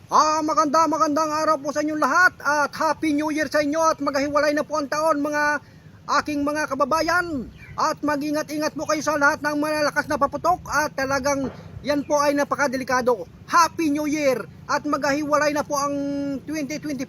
Magandang araw po sa inyong lahat at Happy New Year sa inyo at maghiwalay na po ang taon mga aking mga kababayan at mag-ingat-ingat po kayo sa lahat ng malalakas na paputok at talagang yan po ay napakadelikado. Happy New Year at maghiwalay na po ang 2025.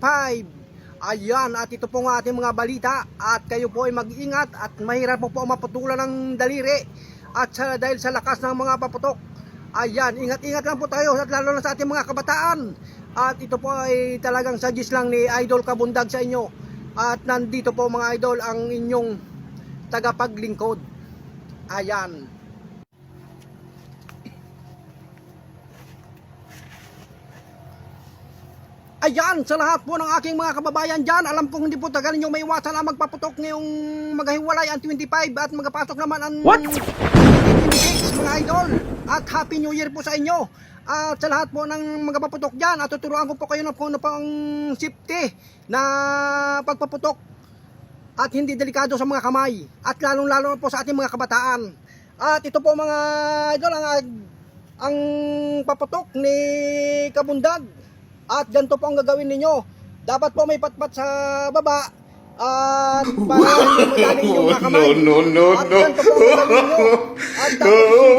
Ayan, at ito po nga ating mga balita at kayo po ay mag-ingat at mahirap po maputulan ng daliri at dahil sa lakas ng mga paputok. Ayan, ingat-ingat lang po tayo at lalo na sa ating mga kabataan. At ito po ay talagang suggest lang ni Idol Kabundag sa inyo. At nandito po mga idol ang inyong tagapaglingkod. Ayan. Ayan, sa lahat po ng aking mga kababayan dyan, alam kong hindi po tagal ninyo may iwasan ang magpaputok ngayong maghiwalay ang 25 at magpasok naman ang 2026 mga idol. At Happy New Year po sa inyo. At sa lahat po ng mga paputok dyan, at tuturuan ko po kayo na kung ano pang safety na pagpaputok at hindi delikado sa mga kamay at lalong-lalo po sa ating mga kabataan. At ito po mga idol ang paputok ni Kabundag. At ganito po ang gagawin ninyo. Dapat po may patpat sa baba at para hindi madali yung mga kamay. At ganito po ang gagawin ninyo. At tapos